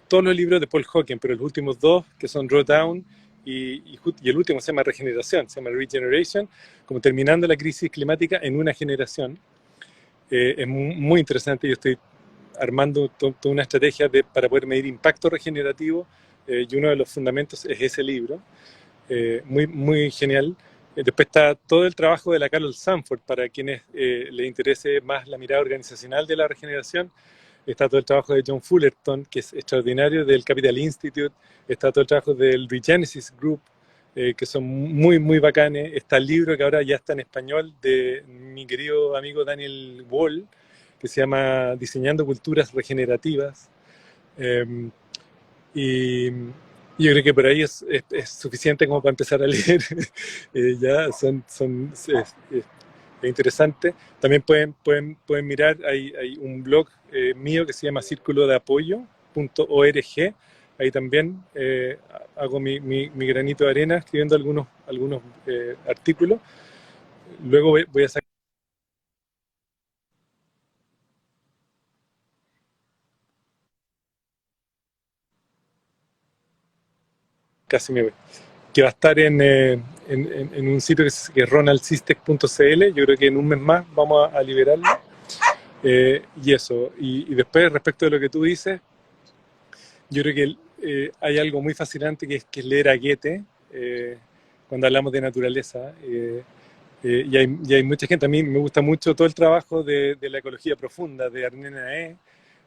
todos los libros de Paul Hawken, pero los últimos dos, que son Drawdown y el último se llama Regeneración, se llama Regeneration, como terminando la crisis climática en una generación. Es muy interesante. Yo estoy armando toda una estrategia para poder medir impacto regenerativo y uno de los fundamentos es ese libro, muy, muy genial. Después está todo el trabajo de la Carol Sanford, para quienes les interese más la mirada organizacional de la regeneración. Está todo el trabajo de John Fullerton, que es extraordinario, del Capital Institute. Está todo el trabajo del Regenesis Group, que son muy, muy bacanes. Está el libro que ahora ya está en español de mi querido amigo Daniel Wall, que se llama Diseñando Culturas Regenerativas. Y yo creo que por ahí es suficiente como para empezar a leer. Ya es interesante. También pueden mirar, hay un blog mío que se llama circulodeapoyo.org. Ahí también hago mi granito de arena escribiendo algunos artículos. Luego voy a sacar. Casi me voy. Que va a estar en un sitio que es ronaldsistec.cl. Yo creo que en un mes más vamos a liberarlo. Y eso. Y después, respecto de lo que tú dices, yo creo que hay algo muy fascinante que es leer a Goethe cuando hablamos de naturaleza. Y hay mucha gente. A mí me gusta mucho todo el trabajo de la ecología profunda, de Arne Nae,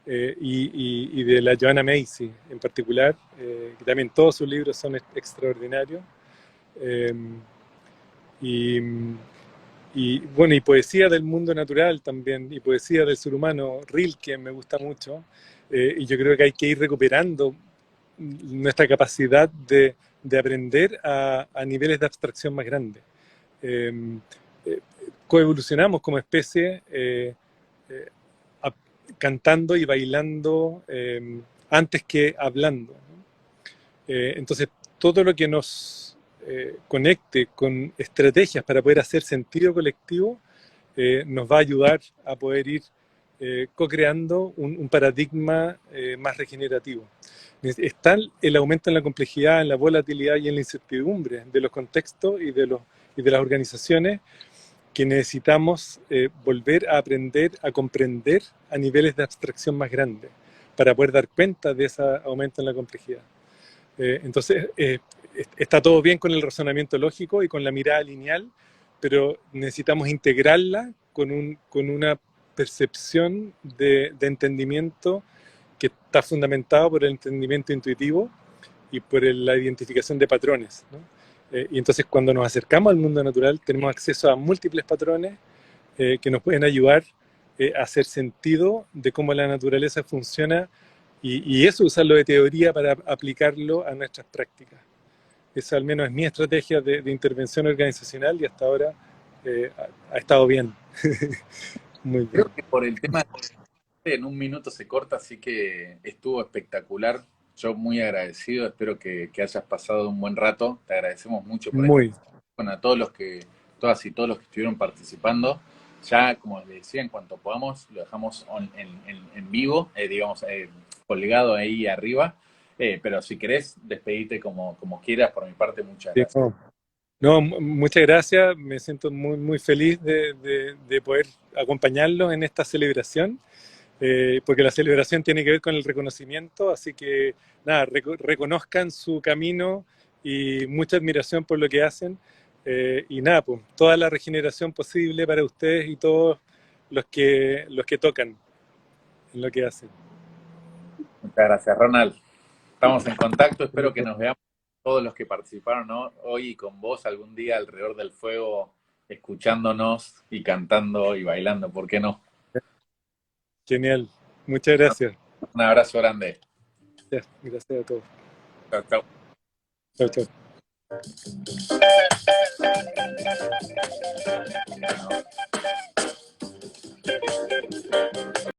y de la Joanna Macy en particular, que también todos sus libros son extraordinarios. Eh, y, bueno, y poesía del mundo natural también, y poesía del ser humano, Rilke me gusta mucho, y yo creo que hay que ir recuperando nuestra capacidad de aprender a niveles de abstracción más grandes. Eh, Coevolucionamos como especie eh, cantando y bailando antes que hablando, ¿no? Entonces, todo lo que nos conecte con estrategias para poder hacer sentido colectivo nos va a ayudar a poder ir co-creando un paradigma más regenerativo. Está el aumento en la complejidad, en la volatilidad y en la incertidumbre de los contextos y de las organizaciones, que necesitamos volver a aprender a comprender a niveles de abstracción más grandes para poder dar cuenta de ese aumento en la complejidad. Entonces, está todo bien con el razonamiento lógico y con la mirada lineal, pero necesitamos integrarla con una percepción de entendimiento que está fundamentado por el entendimiento intuitivo y por la identificación de patrones, ¿no? Y entonces, cuando nos acercamos al mundo natural, tenemos acceso a múltiples patrones que nos pueden ayudar a hacer sentido de cómo la naturaleza funciona, y eso, usarlo de teoría para aplicarlo a nuestras prácticas. Esa al menos es mi estrategia de intervención organizacional, y hasta ahora ha estado bien. Muy bien. Creo que por el tema en un minuto se corta, así que estuvo espectacular. Yo muy agradecido, espero que hayas pasado un buen rato. Te agradecemos mucho por esta. Muy. Bueno, a todos los que, todas y todos los que estuvieron participando. Ya, como les decía, en cuanto podamos, lo dejamos en vivo, digamos, colgado ahí arriba. Pero si querés, despedirte como quieras. Por mi parte, muchas Sí, gracias. no, muchas gracias. Me siento muy, muy feliz de poder acompañarlos en esta celebración, porque la celebración tiene que ver con el reconocimiento, así que nada, reconozcan su camino y mucha admiración por lo que hacen. Y nada, pues, toda la regeneración posible para ustedes y todos los que tocan en lo que hacen. Muchas gracias, Ronald. Estamos en contacto, espero que nos veamos todos los que participaron, ¿no? Hoy y con vos algún día alrededor del fuego, escuchándonos y cantando y bailando, ¿por qué no? Genial. Muchas gracias. Un abrazo grande. Gracias a todos. Chao, chao. Chao, chao.